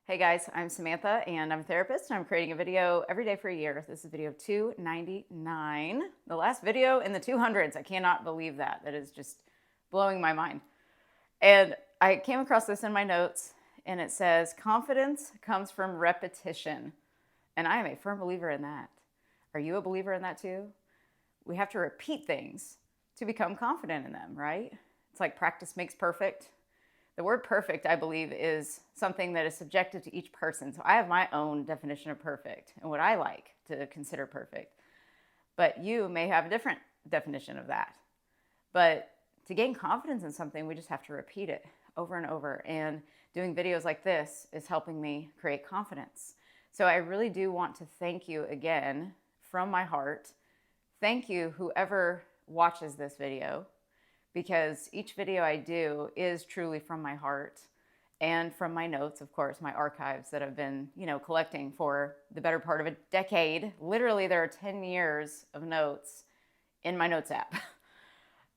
Hey guys, I'm Samantha and I'm a therapist and I'm creating a video every day for a year. This is video 299, the last video in the 200s. I cannot believe that. That is just blowing my mind. And I came across this in my notes and it says, confidence comes from repetition. And I am a firm believer in that. Are you a believer in that too? We have to repeat things to become confident in them, right? It's like practice makes perfect. The word perfect, I believe, is something that is subjective to each person. So I have my own definition of perfect and what I like to consider perfect. But you may have a different definition of that. But to gain confidence in something, we just have to repeat it over and over. And doing videos like this is helping me create confidence. So I really do want to thank you again from my heart. Thank you, whoever watches this video, because each video I do is truly from my heart and from my notes, of course, my archives that I've been, collecting for the better part of a decade. Literally, there are 10 years of notes in my notes app.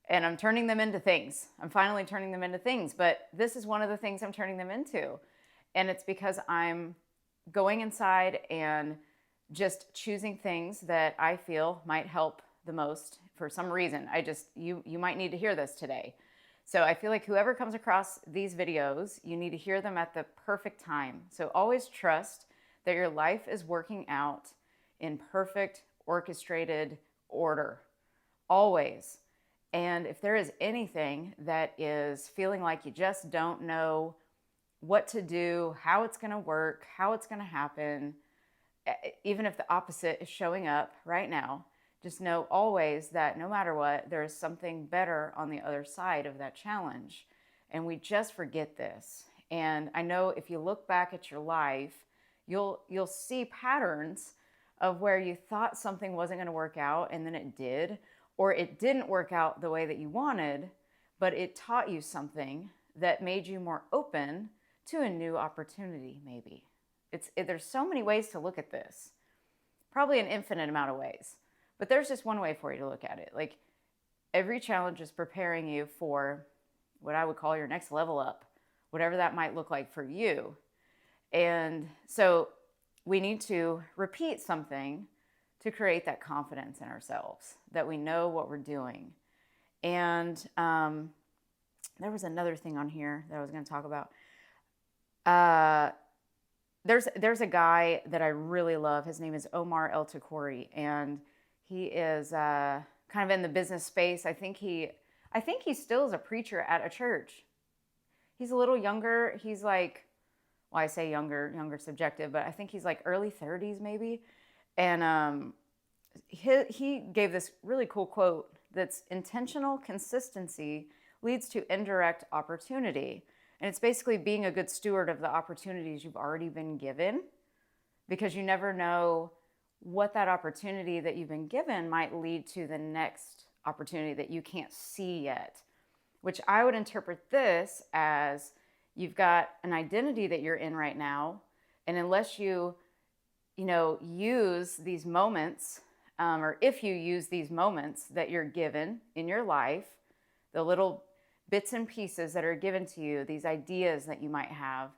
And I'm turning them into things. I'm finally turning them into things, but this is one of the things I'm turning them into. And it's because I'm going inside and just choosing things that I feel might help the most for some reason. You might need to hear this today. So I feel like whoever comes across these videos, you need to hear them at the perfect time. So always trust that your life is working out in perfect, orchestrated order. Always. And if there is anything that is feeling like you just don't know what to do, how it's going to work, how it's going to happen, even if the opposite is showing up right now, just know always that no matter what, there is something better on the other side of that challenge. And we just forget this. And I know if you look back at your life, you'll see patterns of where you thought something wasn't going to work out and then it did, or it didn't work out the way that you wanted, but it taught you something that made you more open to a new opportunity, maybe. There's so many ways to look at this, probably an infinite amount of ways. But there's just one way for you to look at it. Like, every challenge is preparing you for what I would call your next level up, whatever that might look like for you. And so we need to repeat something to create that confidence in ourselves, that we know what we're doing. And there was another thing on here that I was going to talk about. There's a guy that I really love. His name is Omar El Takori, and he is kind of in the business space. I think he still is a preacher at a church. He's a little younger. He's like, well, I say younger subjective, but I think he's like early 30s maybe. And he gave this really cool quote that's intentional consistency leads to indirect opportunity. And it's basically being a good steward of the opportunities you've already been given, because you never know what that opportunity that you've been given might lead to the next opportunity that you can't see yet, which I would interpret this as you've got an identity that you're in right now. And unless you use these moments, or if you use these moments that you're given in your life, the little bits and pieces that are given to you, these ideas that you might have,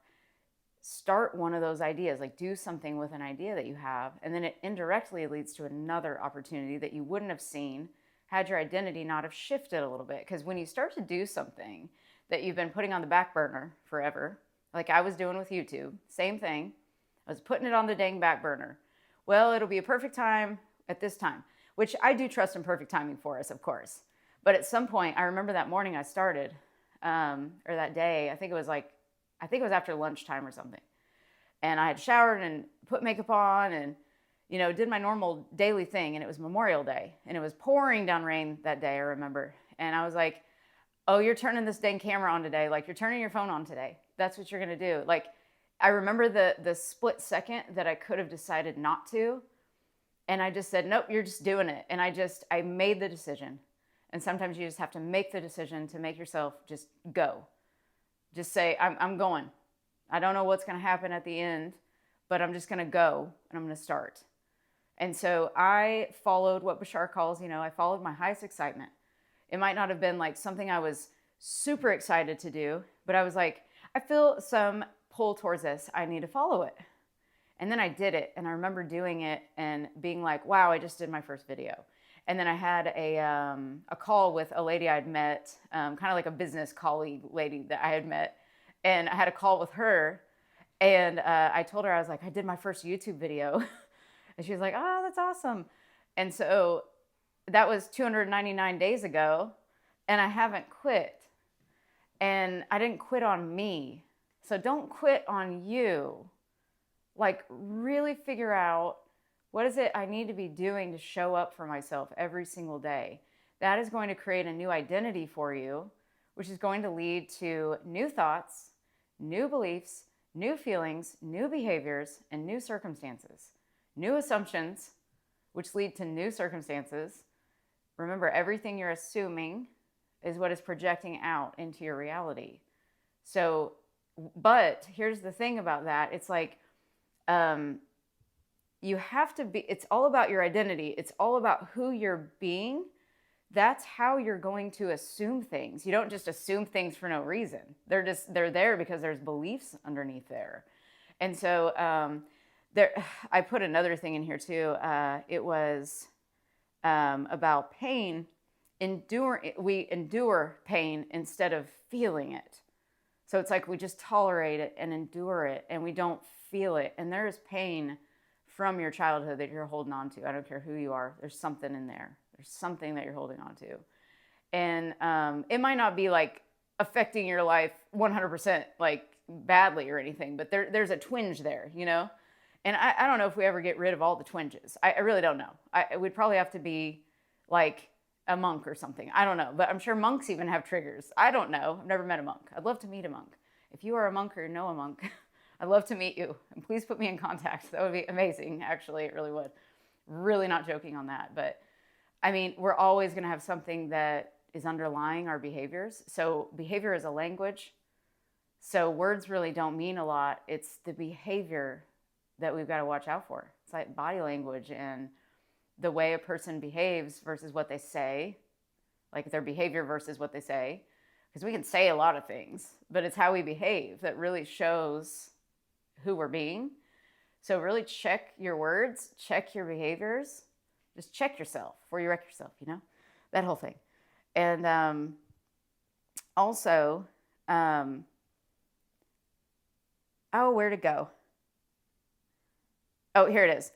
start one of those ideas, like do something with an idea that you have, and then it indirectly leads to another opportunity that you wouldn't have seen had your identity not have shifted a little bit. Because when you start to do something that you've been putting on the back burner forever, like I was doing with YouTube, same thing, I was putting it on the dang back burner. Well, it'll be a perfect time at this time, which I do trust in perfect timing for us, of course. But at some point, I remember that morning I started, or that day, I think it was after lunchtime or something. And I had showered and put makeup on and, did my normal daily thing. And it was Memorial Day. And it was pouring down rain that day, I remember. And I was like, oh, you're turning this dang camera on today. Like, you're turning your phone on today. That's what you're going to do. Like, I remember the split second that I could have decided not to. And I just said, nope, you're just doing it. And I made the decision. And sometimes you just have to make the decision to make yourself just go. Just say, I'm going. I don't know what's going to happen at the end, but I'm just going to go and I'm going to start. And so I followed what Bashar calls, I followed my highest excitement. It might not have been like something I was super excited to do, but I was like, I feel some pull towards this. I need to follow it. And then I did it. And I remember doing it and being like, wow, I just did my first video. And then I had a call with a lady I'd met, kind of like a business colleague lady that I had met. And I had a call with her. And I told her, I was like, I did my first YouTube video. And she was like, oh, that's awesome. And so that was 299 days ago. And I haven't quit. And I didn't quit on me. So don't quit on you. Like, really figure out, what is it I need to be doing to show up for myself every single day? That is going to create a new identity for you, which is going to lead to new thoughts, new beliefs, new feelings, new behaviors, and new circumstances. New assumptions, which lead to new circumstances. Remember, everything you're assuming is what is projecting out into your reality. So, but here's the thing about that. It's like, you have to be, it's all about your identity. It's all about who you're being. That's how you're going to assume things. You don't just assume things for no reason. They're there because there's beliefs underneath there. And so, I put another thing in here too. It was, about pain. We endure pain instead of feeling it. So it's like we just tolerate it and endure it and we don't feel it. And there is pain from your childhood that you're holding on to. I don't care who you are. There's something in there. There's something that you're holding on to. And it might not be like affecting your life 100% like badly or anything, but there's a twinge there, you know? And I don't know if we ever get rid of all the twinges. I really don't know. We'd probably have to be like a monk or something. I don't know. But I'm sure monks even have triggers. I don't know. I've never met a monk. I'd love to meet a monk. If you are a monk or know a monk, I'd love to meet you. And please put me in contact. That would be amazing. Actually, it really would. Really not joking on that. But I mean, we're always going to have something that is underlying our behaviors. So behavior is a language. So words really don't mean a lot. It's the behavior that we've got to watch out for. It's like body language and the way a person behaves versus what they say, like their behavior versus what they say. Because we can say a lot of things, but it's how we behave that really shows who we're being. So really check your words, check your behaviors, just check yourself before you wreck yourself, you know, that whole thing. And also, where to go? Oh, here it is.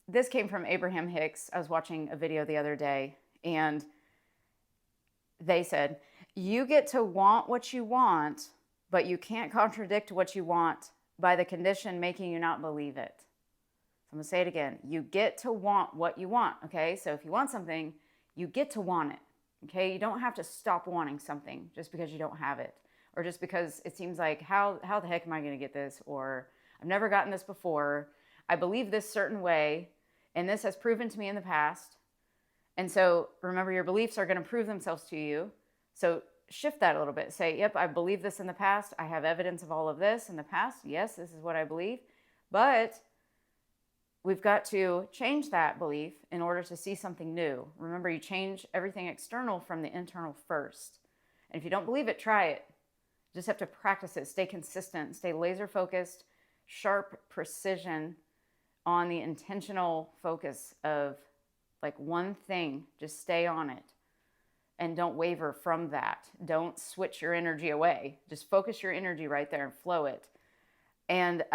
This came from Abraham Hicks. I was watching a video the other day, and they said, you get to want what you want, but you can't contradict what you want by the condition making you not believe it. So I'm going to say it again. You get to want what you want, okay? So if you want something, you get to want it, okay? You don't have to stop wanting something just because you don't have it, or just because it seems like, how the heck am I going to get this? Or I've never gotten this before. I believe this certain way, and this has proven to me in the past. And so remember, your beliefs are going to prove themselves to you. So shift that a little bit. Say, yep, I believe this in the past. I have evidence of all of this in the past. Yes, this is what I believe. But we've got to change that belief in order to see something new. Remember, you change everything external from the internal first. And if you don't believe it, try it. You just have to practice it. Stay consistent. Stay laser focused, sharp precision on the intentional focus of like one thing. Just stay on it and don't waver from that. Don't switch your energy away. Just focus your energy right there and flow it. And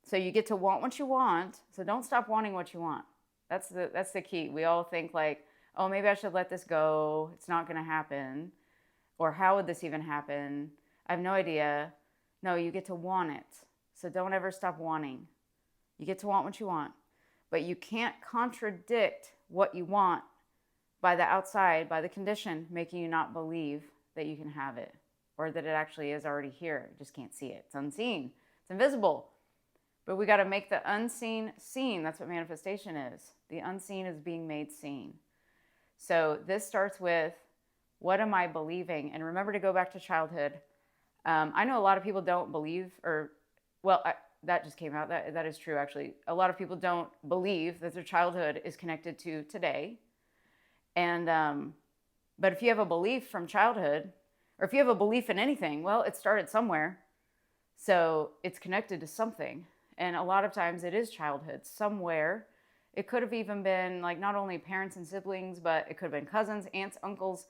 so you get to want what you want. So don't stop wanting what you want. That's the key. We all think like, oh, maybe I should let this go. It's not going to happen. Or how would this even happen? I have no idea. No, you get to want it. So don't ever stop wanting. You get to want what you want, but you can't contradict what you want by the outside, by the condition making you not believe that you can have it or that it actually is already here. You just can't see it. It's unseen. It's invisible. But we got to make the unseen seen. That's what manifestation is. The unseen is being made seen. So this starts with, what am I believing? And remember to go back to childhood. I know a lot of people don't believe that just came out. That is true, actually. A lot of people don't believe that their childhood is connected to today. And but if you have a belief from childhood, or if you have a belief in anything, well, it started somewhere. So it's connected to something. And a lot of times it is childhood somewhere. It could have even been like not only parents and siblings, but it could have been cousins, aunts, uncles,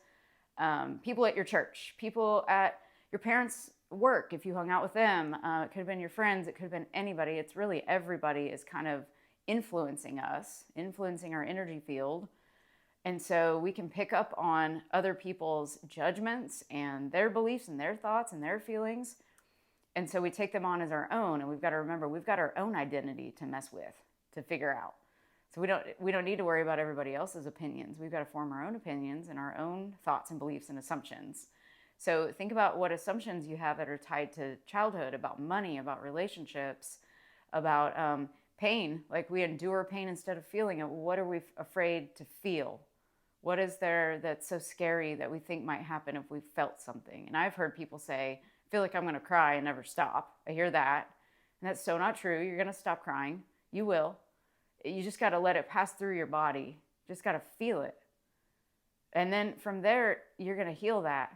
people at your church, people at your parents' work if you hung out with them. It could have been your friends. It could have been anybody. It's really everybody is kind of influencing us, influencing our energy field. And so we can pick up on other people's judgments and their beliefs and their thoughts and their feelings. And so we take them on as our own. And we've got to remember, we've got our own identity to mess with, to figure out. So we don't need to worry about everybody else's opinions. We've got to form our own opinions and our own thoughts and beliefs and assumptions. So think about what assumptions you have that are tied to childhood, about money, about relationships, about pain. Like we endure pain instead of feeling it. What are we afraid to feel? What is there that's so scary that we think might happen if we felt something? And I've heard people say, I feel like I'm going to cry and never stop. I hear that. And that's so not true. You're going to stop crying. You will. You just got to let it pass through your body. Just got to feel it. And then from there, you're going to heal that.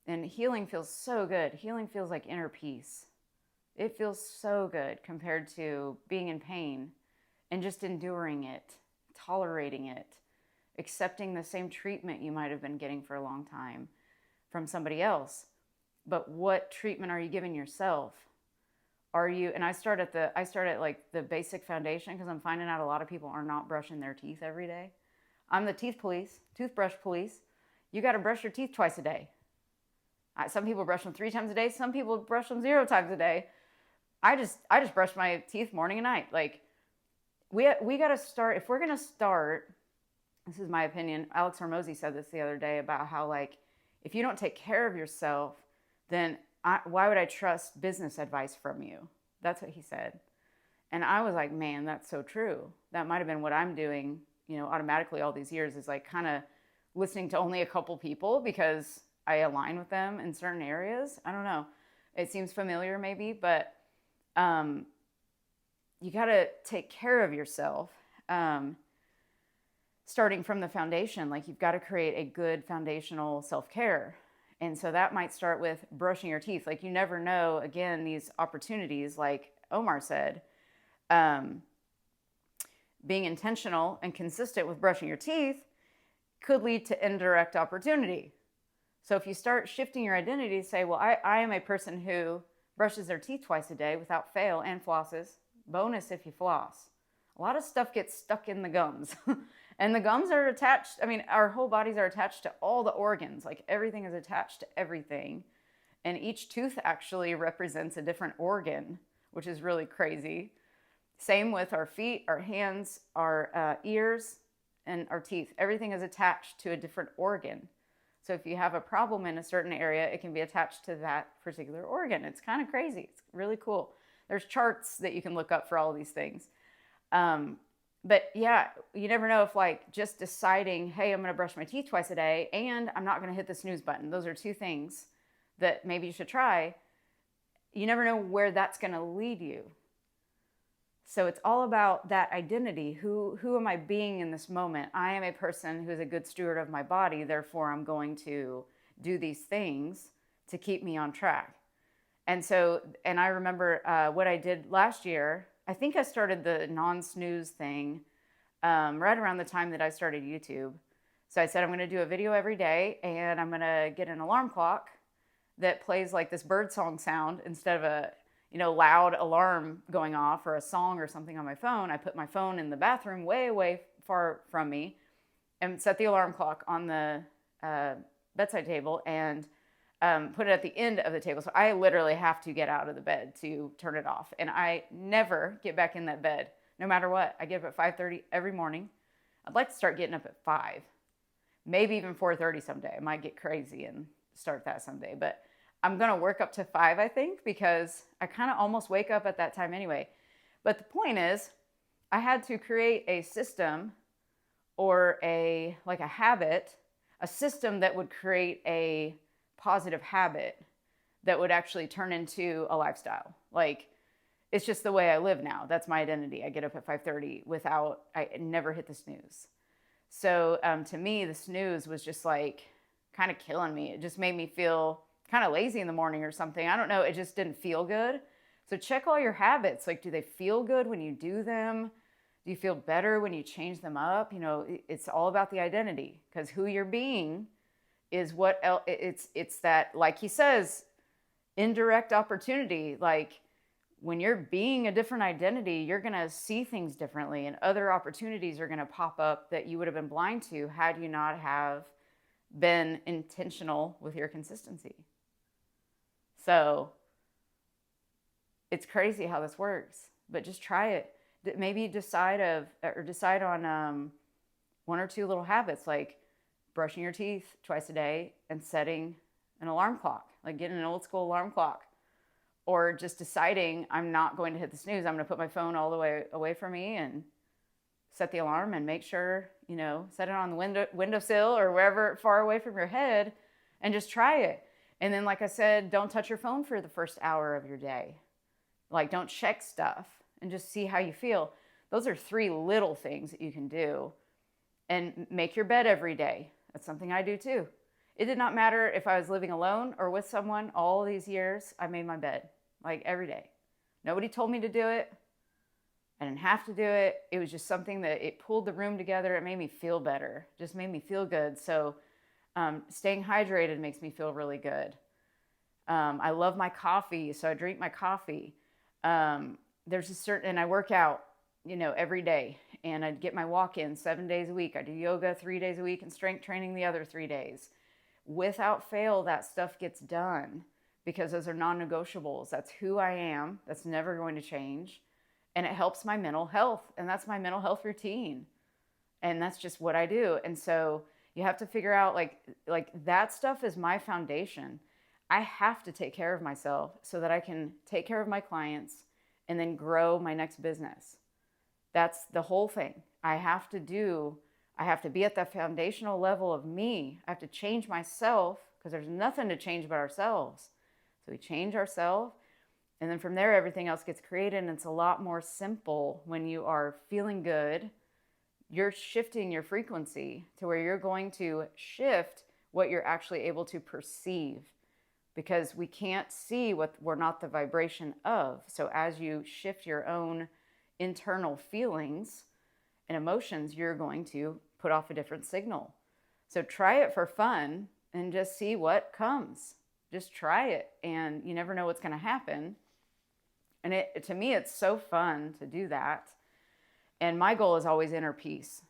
And healing feels so good. Healing feels like inner peace. It feels so good compared to being in pain and just enduring it, tolerating it, accepting the same treatment you might have been getting for a long time from somebody else. But what treatment are you giving yourself? Are you, and I start at like the basic foundation, because I'm finding out a lot of people are not brushing their teeth every day. I'm the teeth police, toothbrush police. You got to brush your teeth twice a day. Some people brush them 3 times a day. Some people brush them 0 times a day. I just brush my teeth morning and night. Like we got to start, if we're going to start, this is my opinion. Alex Hormozy said this the other day about how, like, if you don't take care of yourself, then why would I trust business advice from you? That's what he said. And I was like, man, that's so true. That might have been what I'm doing, automatically all these years, is like kind of listening to only a couple people because I align with them in certain areas. I don't know. It seems familiar maybe, but you got to take care of yourself. Starting from the foundation, like you've got to create a good foundational self-care. And so that might start with brushing your teeth. Like you never know, again, these opportunities, like Omar said, being intentional and consistent with brushing your teeth could lead to indirect opportunity. So if you start shifting your identity to say, well, I am a person who brushes their teeth twice a day without fail and flosses. Bonus if you floss. A lot of stuff gets stuck in the gums. And the gums are attached. I mean, our whole bodies are attached to all the organs. Like everything is attached to everything. And each tooth actually represents a different organ, which is really crazy. Same with our feet, our hands, our ears, and our teeth. Everything is attached to a different organ. So if you have a problem in a certain area, it can be attached to that particular organ. It's kind of crazy. It's really cool. There's charts that you can look up for all these things. But yeah, you never know if like just deciding, hey, I'm going to brush my teeth twice a day and I'm not going to hit the snooze button. Those are 2 things that maybe you should try. You never know where that's going to lead you. So it's all about that identity. Who am I being in this moment? I am a person who is a good steward of my body. Therefore, I'm going to do these things to keep me on track. And I remember what I did last year. I think I started the non-snooze thing right around the time that I started YouTube. So I said, I'm going to do a video every day and I'm going to get an alarm clock that plays like this birdsong sound instead of a loud alarm going off or a song or something on my phone. I put my phone in the bathroom way far from me and set the alarm clock on the bedside table and put it at the end of the table. So I literally have to get out of the bed to turn it off. And I never get back in that bed, no matter what. I get up at 5:30 every morning. I'd like to start getting up at 5, maybe even 4:30 someday. I might get crazy and start that someday. But I'm going to work up to 5, I think, because I kind of almost wake up at that time anyway. But the point is, I had to create a system or a habit, a system that would create a positive habit that would actually turn into a lifestyle. Like, it's just the way I live now. That's my identity. I get up at 5:30 I never hit the snooze. So to me, the snooze was just like kind of killing me. It just made me feel kind of lazy in the morning or something. I don't know. It just didn't feel good. So check all your habits. Like, do they feel good when you do them? Do you feel better when you change them up? You know, it's all about the identity, because who you're being is what it's that, like he says, indirect opportunity. Like, when you're being a different identity, you're going to see things differently, and other opportunities are going to pop up that you would have been blind to had you not have been intentional with your consistency. So it's crazy how this works, but just try it. Maybe decide on one or two little habits, like brushing your teeth twice a day and setting an alarm clock, like getting an old school alarm clock, or just deciding I'm not going to hit the snooze. I'm going to put my phone all the way away from me and set the alarm, and make sure, you know, set it on the windowsill or wherever far away from your head, and just try it. And then, like I said, don't touch your phone for the first hour of your day. Like, don't check stuff, and just see how you feel. Those are 3 little things that you can do. And make your bed every day. That's something I do too. It did not matter if I was living alone or with someone. All these years, I made my bed, like, every day. Nobody told me to do it. I didn't have to do it. It was just something that it pulled the room together. It made me feel better. Just made me feel good. So staying hydrated makes me feel really good. I love my coffee, so I drink my coffee. There's a certain, and I work out, you know, every day, and I get my walk in 7 days a week. I do yoga 3 days a week and strength training the other 3 days. Without fail, that stuff gets done, because those are non-negotiables. That's who I am. That's never going to change. And it helps my mental health, and that's my mental health routine. And that's just what I do. And so you have to figure out, like that stuff is my foundation. I have to take care of myself so that I can take care of my clients and then grow my next business. That's the whole thing. I have to be at the foundational level of me. I have to change myself, because there's nothing to change but ourselves. So we change ourselves, and then from there, everything else gets created. And it's a lot more simple when you are feeling good. You're shifting your frequency to where you're going to shift what you're actually able to perceive, because we can't see what we're not the vibration of. So as you shift your own internal feelings and emotions, you're going to put off a different signal. So try it for fun and just see what comes. Just try it, and you never know what's going to happen. And to me, it's so fun to do that. And my goal is always inner peace.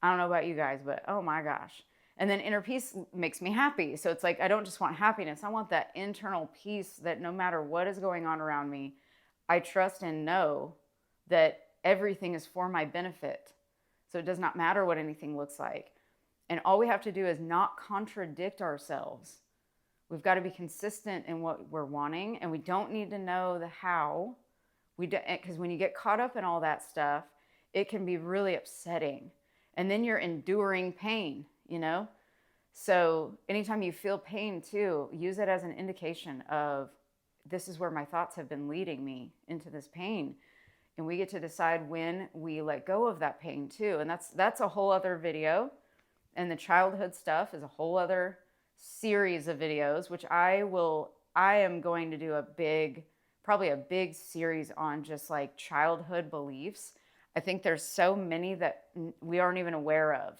I don't know about you guys, but oh my gosh. And then inner peace makes me happy. So it's like, I don't just want happiness. I want that internal peace that no matter what is going on around me, I trust and know that everything is for my benefit. So it does not matter what anything looks like. And all we have to do is not contradict ourselves. We've got to be consistent in what we're wanting, and we don't need to know the how. Because when you get caught up in all that stuff, it can be really upsetting. And then you're enduring pain, you know? So anytime you feel pain too, use it as an indication of, this is where my thoughts have been leading me into this pain. And we get to decide when we let go of that pain too. And that's a whole other video. And the childhood stuff is a whole other series of videos, which I am going to do probably a big series on just like childhood beliefs. I think there's so many that we aren't even aware of.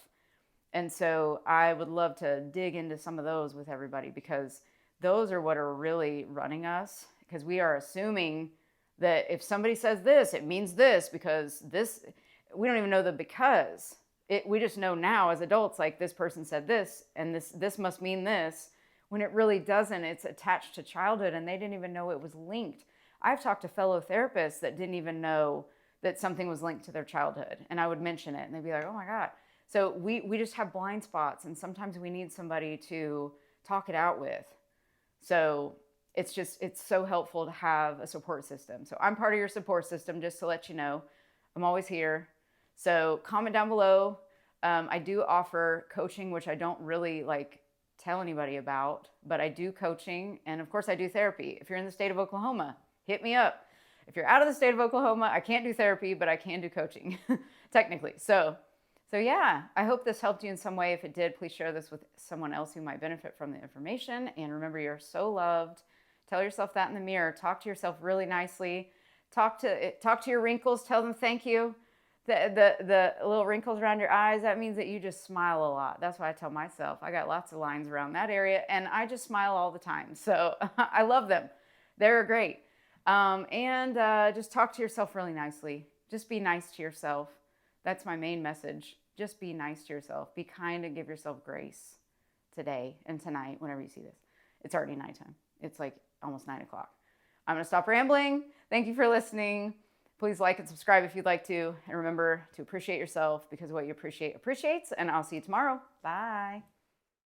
And so I would love to dig into some of those with everybody, because those are what are really running us. Because we are assuming that if somebody says this, it means this, because this, we don't even know the because. We just know now as adults, like, this person said this, and this must mean this, when it really doesn't. It's attached to childhood, and they didn't even know it was linked. I've talked to fellow therapists that didn't even know that something was linked to their childhood, and I would mention it, and they'd be like, oh my God. So we just have blind spots, and sometimes we need somebody to talk it out with. So it's so helpful to have a support system. So I'm part of your support system, just to let you know. I'm always here. So comment down below. I do offer coaching, which I don't really like tell anybody about, but I do coaching. And of course I do therapy. If you're in the state of Oklahoma, hit me up. If you're out of the state of Oklahoma, I can't do therapy, but I can do coaching technically. So So yeah, I hope this helped you in some way. If it did, please share this with someone else who might benefit from the information. And remember, you're so loved. Tell yourself that in the mirror. Talk to yourself really nicely. Talk to your wrinkles. Tell them thank you. The little wrinkles around your eyes, that means that you just smile a lot. That's what I tell myself. I got lots of lines around that area, and I just smile all the time. So I love them. They're great. Just talk to yourself really nicely. Just be nice to yourself. That's my main message. Just be nice to yourself. Be kind and give yourself grace today and tonight whenever you see this. It's already nighttime. It's like almost 9 o'clock. I'm going to stop rambling. Thank you for listening. Please like and subscribe if you'd like to. And remember to appreciate yourself, because what you appreciate appreciates. And I'll see you tomorrow. Bye.